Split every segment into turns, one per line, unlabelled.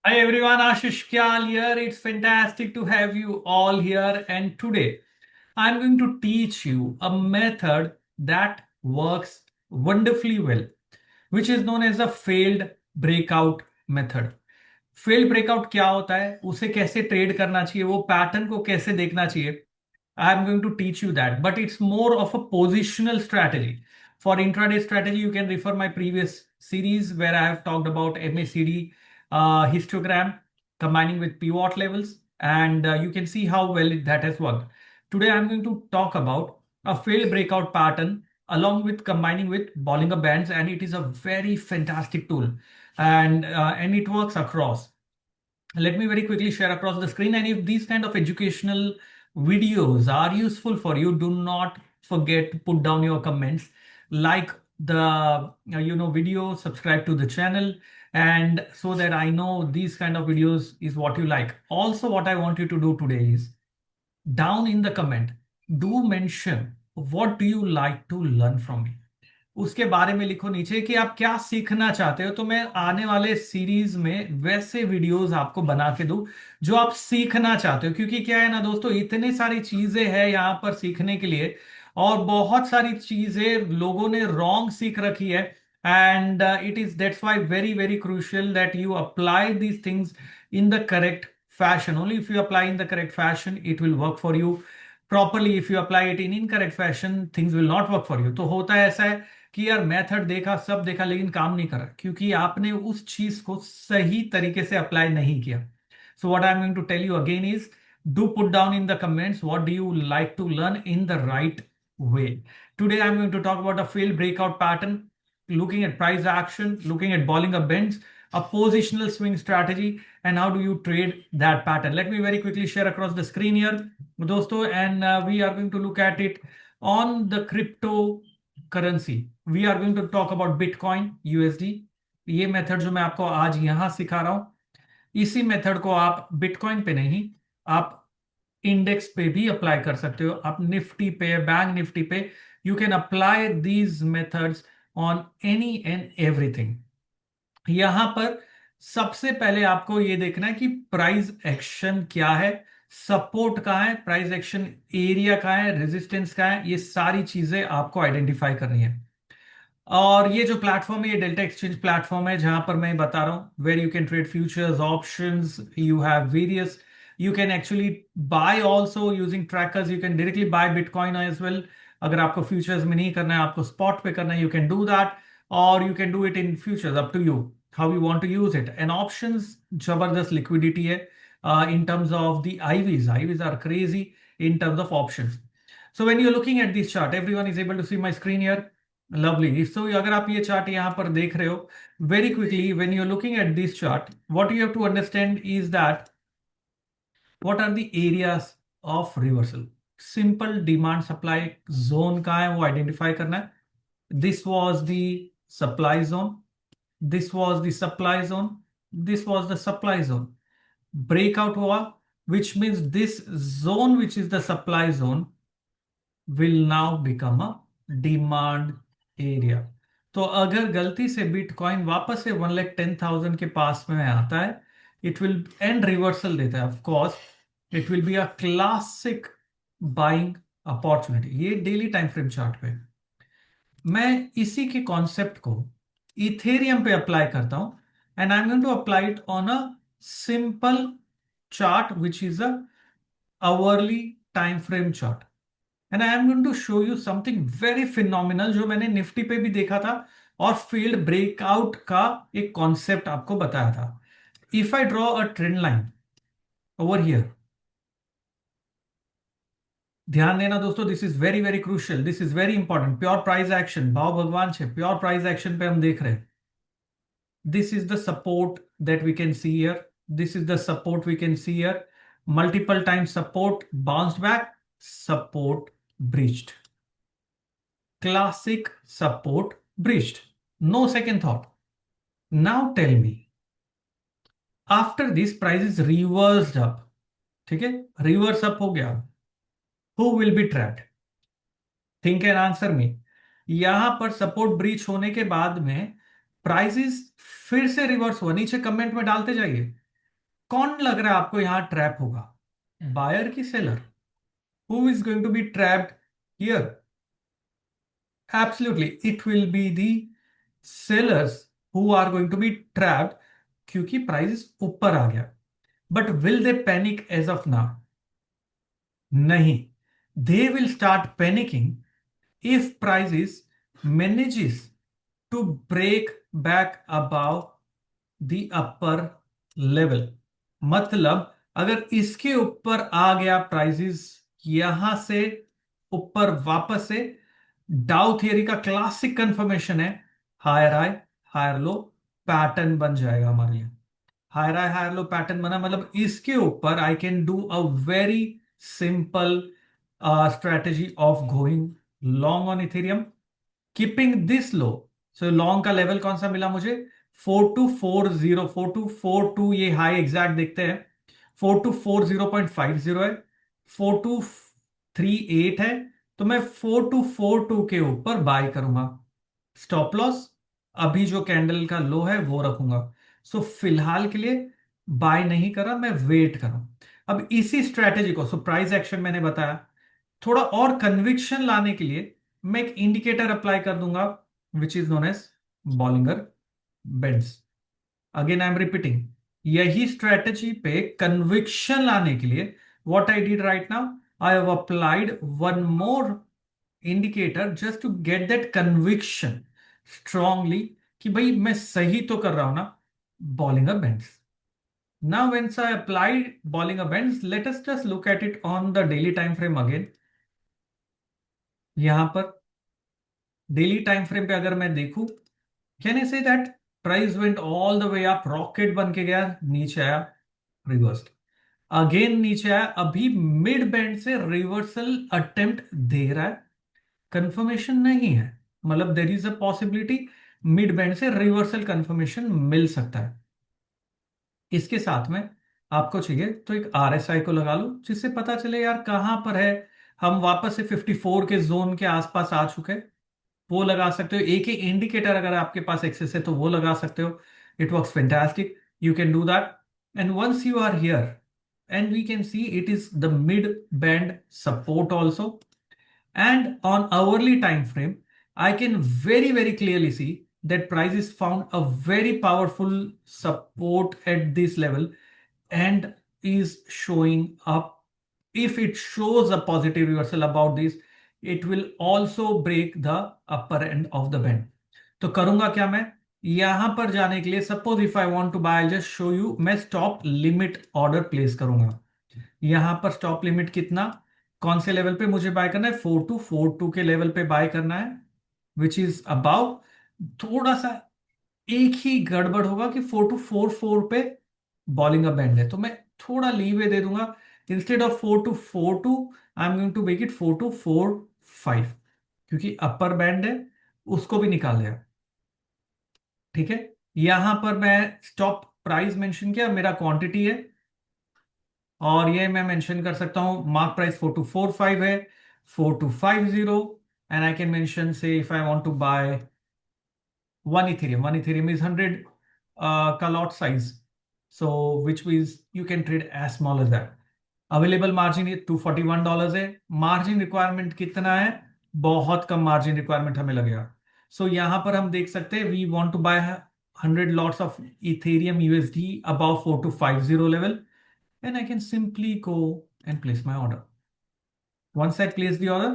Hi everyone, Ashish Kyal here. It's fantastic to have you all here. And today I'm going to teach you a method that works wonderfully well, which is known as a failed breakout method. Failed breakout क्या होता है, उसे कैसे trade करना चाहिए, वो pattern को कैसे देखना चाहिए, I am going to teach you that. But it's more of a positional strategy. For intraday strategy, you can refer my previous series where I have talked about MACD histogram combining with pivot levels, and you can see how well that has worked. Today I'm going to talk about a failed breakout pattern along with combining with Bollinger Bands, and it is a very fantastic tool, and it works across. Let me very quickly share across the screen, and if these kind of educational videos are useful for you, do not forget to put down your comments, like the video, subscribe to the channel, and so that I know these kind of videos is what you like. Also, what I want you to do today is, down in the comment, do mention what do you like to learn from me. उसके बारे में लिखो नीचे कि आप क्या सीखना चाहते हो, तो मैं आने वाले सीरीज में वैसे वीडियोस आपको बना के दूं जो आप सीखना चाहते हो. क्योंकि क्या है ना दोस्तों, इतनी सारी चीजें हैं यहाँ पर सीखने के लिए, और बहुत सारी चीजें लोगों ने रॉन्ग सीख रखी है. And it is that's why very very crucial that you apply these things in the correct fashion. Only if you apply in the correct fashion, it will work for you properly. If you apply it in incorrect fashion, things will not work for you. तो होता है ऐसा है कि यार method देखा, सब देखा, लेकिन काम नहीं करा क्योंकि आपने उस चीज को सही तरीके से अप्लाई नहीं किया. So what I am going to tell you again is, do put down in the comments what do you like to learn in the right way. Today I'm going to talk about a failed breakout pattern, looking at price action, looking at Bollinger Bands, a positional swing strategy, and how do you trade that pattern. Let me very quickly share across the screen here, dosto, and we are going to look at it on the cryptocurrency. We are going to talk about Bitcoin USD. ये method जो मैं आपको आज यहां सिखा रहा हूं, इसी मेथड को आप बिटकॉइन पे नहीं, आप इंडेक्स पे भी अप्लाई कर सकते हो. आप निफ्टी पे, बैंक निफ्टी पे, you can apply these methods on any and everything. यहां पर सबसे पहले आपको यह देखना है कि प्राइस एक्शन क्या है, सपोर्ट कहां है, प्राइस एक्शन एरिया कहां है, रेजिस्टेंस कहां है. ये सारी चीजें आपको आइडेंटिफाई करनी है. और ये जो प्लेटफॉर्म है, ये डेल्टा एक्सचेंज प्लेटफॉर्म है जहां पर मैं बता रहा हूं where you can trade futures, options, you have various, you can actually buy also using trackers, you can directly buy bitcoin as well. अगर आपको फ्यूचर्स में नहीं करना है, आपको स्पॉट पे करना है, यू कैन डू दैट, और you can do it in futures, up to you how you want to use it. And options जबरदस्त लिक्विडिटी है in terms of the IVs. IVs are crazy in terms of options. So when you're looking at this chart, everyone is able to see my screen here. Lovely. So अगर आप ये chart यहां पर देख रहे हो, very quickly when you are looking at this chart, what you have to understand is that what are the areas of reversal. Simple demand supply zone कहाँ है वो आइडेंटिफाई करना है. This was the supply zone, this was the supply zone, this was the supply zone. Breakout हुआ, which means this zone, which is the supply zone, will now become a demand area. तो अगर गलती से bitcoin वापस से 1,10,000 के पास में आता है, इट विल एंड रिवर्सल देता है, of course it will be a classic buying opportunity. ये डेली टाइम फ्रेम चार्ट पे मैं इसी के कॉन्सेप्ट को इथेरियम पे अप्लाई करता हूं, and I am going to apply it on a simple chart which is a hourly time frame chart. And I am going to show you something very phenomenal जो मैंने Nifty पे भी देखा था और फील्ड ब्रेकआउट का एक concept आपको बताया था. If I draw a trend line over here, ध्यान देना दोस्तों, this is very very crucial, this is very important. Pure price action, भाव भगवान छे, प्योर प्राइस एक्शन पे हम देख रहे हैं. This is the support that we can see here, this is the support we can see here. Multiple time support, bounced back, support breached, classic support breached. No second thought. Now tell me, after this price is reversed up, ठीक है, reverse up हो गया, who will be trapped? Think and answer me. यहां पर support breach होने के बाद में प्राइसेस फिर से रिवर्स हुआ, नीचे कमेंट में डालते जाइए. कौन लग रहा है आपको यहां ट्रैप होगा, बायर की seller? Who is going to be trapped here? Absolutely it will be the sellers who are going to be trapped, क्योंकि प्राइस ऊपर आ गया. But will they panic as of now? नहीं. They will start panicking if prices manages to break back above the upper level. मतलब अगर इसके ऊपर आ गया प्राइसेस यहां से ऊपर वापस से, डाउ थियरी का क्लासिक कंफर्मेशन है, higher high higher low pattern बन जाएगा हमारे लिए. Higher high higher low pattern बना मतलब इसके ऊपर I can do a very simple strategy of going long on Ethereum, keeping this low. So long का लेवल कौन सा मिला मुझे? 4240, 4242, ये हाई एग्जैक्ट देखते हैं. 4240.50 है, 4238 है, तो मैं 4242 के ऊपर बाय करूंगा. स्टॉप लॉस अभी जो कैंडल का लो है वो रखूंगा. सो फिलहाल के लिए बाय नहीं करा, मैं वेट करूं. अब इसी स्ट्रैटेजी को, सो प्राइस एक्शन मैंने बताया, थोड़ा और कन्विक्शन लाने के लिए मैं एक इंडिकेटर अप्लाई कर दूंगा which is known as Bollinger bands. Again I am repeating, यही स्ट्रेटेजी पे कन्विक्शन लाने के लिए what I did right now, I have applied one more indicator just to get that conviction strongly कि भाई मैं सही तो कर रहा हूं ना. Bollinger bands. Now, once I applied Bollinger Bands, let us just look at it on the daily time frame again. यहां पर डेली टाइम फ्रेम पे अगर मैं देखूं, can I say that price went all the way up, rocket बन के गया, नीचे आया, रिवर्स्ड, अगेन नीचे आया, अभी मिड बैंड से रिवर्सल अटेम्प्ट दे रहा है. कंफर्मेशन नहीं है, मतलब there is a possibility mid band से रिवर्सल कंफर्मेशन मिल सकता है. इसके साथ में आपको चाहिए तो एक आरएसआई को लगा लो जिससे पता चले यार कहां पर है. हम वापस से 54 के जोन के आसपास आ चुके हैं, वो लगा सकते हो. एक ही इंडिकेटर अगर आपके पास एक्सेस है तो वो लगा सकते हो. It works fantastic, you can do that. And once you are here and we can see it is the mid band support also. And on hourly time frame, I can very clearly see that price is found a very powerful support at this level and is showing up. If it shows a positive reversal about this, it will also break the upper end of the band. तो करूंगा क्या मैं यहां पर जाने के लिए, suppose if I want to buy, just show you, मैं स्टॉप लिमिट ऑर्डर प्लेस करूंगा. यहां पर स्टॉप लिमिट कितना, कौन से लेवल पे मुझे बाय करना है? 4242 के लेवल पे बाय करना है, विच इज अबाउ. थोड़ा सा एक ही गड़बड़ होगा कि 4244 पे बॉलिंग अ बैंड है, तो मैं थोड़ा लीवे दे दूंगा. Instead of 4242 I am going to make it 4245, क्योंकि अपर बैंड है उसको भी निकाल दिया. ठीक है, यहां पर मैं स्टॉप प्राइस मेंशन किया, मेरा क्वांटिटी है, और ये मैं मेंशन कर सकता हूं मार्क प्राइस 4245 है, 4250. And I can mention say if I want to buy one ethereum is 100 का lot size, so which means you can trade as small as that. Available margin $241 है. मार्जिन रिक्वायरमेंट कितना है? बहुत कम margin requirement हमें लगेगा. सो यहां पर हम देख सकते हैं we want to buy 100 lots of ethereum USD about 4250 level, and I can simply go and place my order. Once I place the order,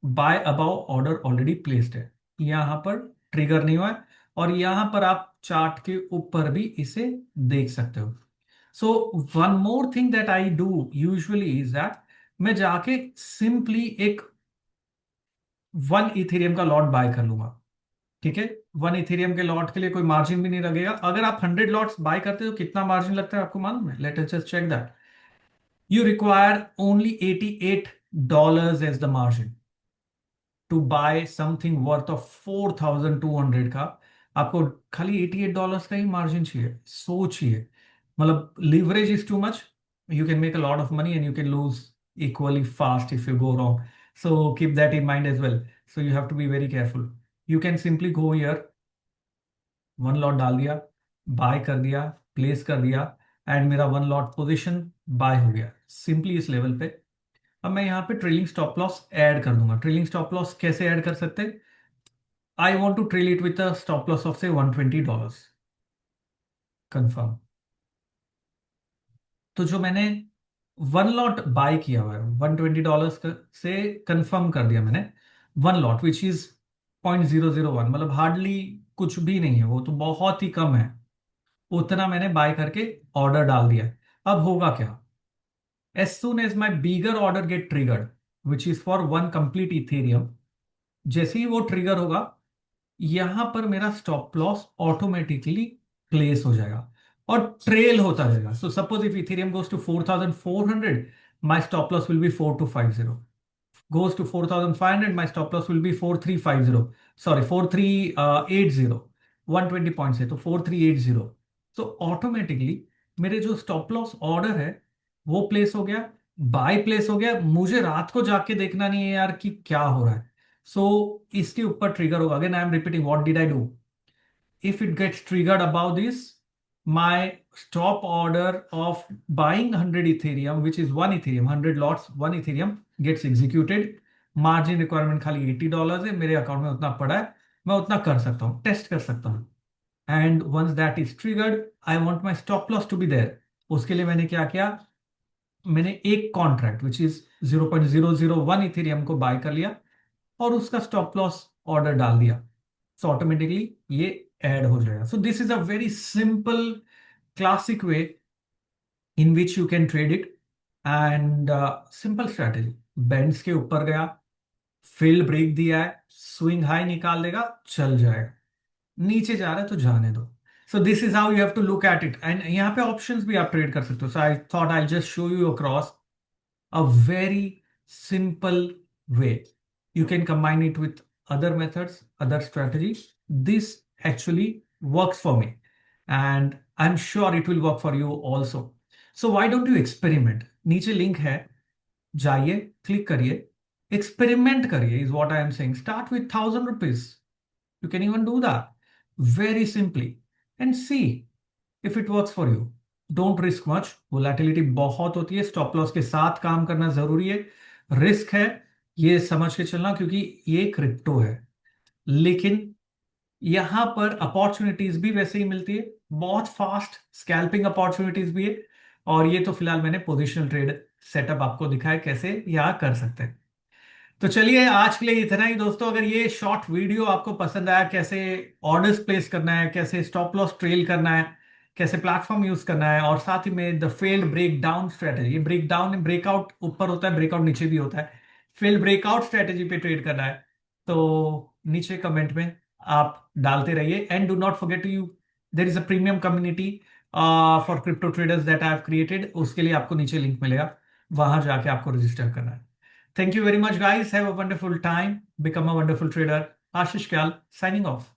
buy above order already placed है, यहां पर ट्रिगर नहीं हुआ है, और यहां पर आप चार्ट के ऊपर भी इसे देख सकते हो. So one more thing that I do usually is that मैं जाके सिंपली एक वन इथेरियम का लॉट बाय कर लूंगा. ठीक है, वन इथेरियम के लॉट के लिए कोई मार्जिन भी नहीं लगेगा. अगर आप 100 लॉट्स बाय करते हो कितना मार्जिन लगता है आपको मालूम है? Let us just check that. You require only $88 as the margin to buy something worth of 4200 का. आपको खाली $88 का ही मार्जिन चाहिए. सोचिए, मतलब leverage is too much. You can make a lot of money and you can lose equally fast if you go wrong. So keep that in mind as well. So you have to be very careful. You can simply go here, one lot डाल दिया, bye कर दिया, place कर दिया, and मेरा one lot position by हो गया simply इस लेवल पे। अब मैं यहाँ पे ट्रेलिंग स्टॉप लॉस ऐड कर दूंगा। ट्रेलिंग स्टॉप लॉस कैसे ऐड कर सकते हैं? I want to trail it with a stop loss of say $120 confirm. तो जो मैंने वन लॉट बाय किया हुआ है $120 से कंफर्म कर दिया मैंने। वन लॉट विच इज 0.001, मतलब हार्डली कुछ भी नहीं है, वो तो बहुत ही कम है। उतना मैंने बाय करके ऑर्डर डाल दिया। अब होगा क्या? As soon as my bigger order get triggered which is for one complete ethereum, जैसे ही वो ट्रिगर होगा यहां पर मेरा स्टॉप लॉस ऑटोमेटिकली प्लेस हो जाएगा और ट्रेल होता रहेगा। So suppose if ethereum goes to 4400, my stop loss will be 4250। goes to 4500, my stop loss will be 4350, sorry 4380, 120 points है तो 4380। तो ऑटोमेटिकली मेरे जो स्टॉप लॉस ऑर्डर है वो प्लेस हो गया, बाय प्लेस हो गया। मुझे रात को जाके देखना नहीं है यार कि क्या हो रहा है। इसके ऊपर ट्रिगर होगा। Again I am repeating, what did I do? If it gets triggered above this, my stop order of buying 100 Ethereum, which is one Ethereum, 100 lots, one Ethereum gets executed. Margin requirement खाली $80 है, मेरे account में उतना पड़ा है, मैं उतना कर सकता हूँ, टेस्ट कर सकता हूँ। And once that is triggered, I want my stop loss to be there. उसके लिए मैंने क्या किया? मैंने एक कॉन्ट्रैक्ट विच इज 0.001 इथेरियम को बाय कर लिया और उसका स्टॉप लॉस ऑर्डर डाल दिया। सो ऑटोमेटिकली ये ऐड हो जाएगा। सो this is a very simple classic way in which you can trade it. And simple strategy, bands के ऊपर गया, फील्ड ब्रेक दिया है, स्विंग हाई निकाल देगा, चल जाएगा। नीचे जा रहा है तो जाने दो। So this is how you have to look at it. And यहाँ पे ऑप्शंस भी आप ट्रेड कर सकते हो। So I thought I just show you across a very simple way. You can combine it with other methods, other strategies. This actually works for me, and I'm sure it will work for you also. So why don't you experiment? नीचे link है, जाइए, click करिए, experiment करिए is what I am saying. Start with ₹1000। You can even do that very simply and see if it works for you. Don't risk much. Volatility बहुत होती है, stop loss के साथ काम करना जरूरी है। रिस्क है ये समझ के चलना, क्योंकि ये क्रिप्टो है। लेकिन यहां पर अपॉर्चुनिटीज भी वैसे ही मिलती है, बहुत फास्ट स्कैल्पिंग अपॉर्चुनिटीज भी है। और ये तो फिलहाल मैंने पोजिशनल ट्रेड सेटअप आपको दिखाया कैसे यहां कर सकते हैं। तो चलिए आज के लिए इतना ही दोस्तों। अगर ये शॉर्ट वीडियो आपको पसंद आया, कैसे ऑर्डर्स प्लेस करना है, कैसे स्टॉप लॉस ट्रेल करना है, कैसे प्लेटफॉर्म यूज करना है, और साथ ही में the failed break down strategy, ये ब्रेक डाउन ब्रेकआउट ऊपर होता है, ब्रेकआउट नीचे भी होता है, फेल्ड ब्रेकआउट स्ट्रेटेजी पे ट्रेड करना है, तो नीचे कमेंट में आप डालते रहिए। And do not forget to you, there is a premium community for crypto traders that I have created. उसके लिए आपको नीचे लिंक मिलेगा, वहां जाके आपको रजिस्टर करना है। Thank you very much, guys. Have a wonderful time. Become a wonderful trader. Ashish Kyal signing off.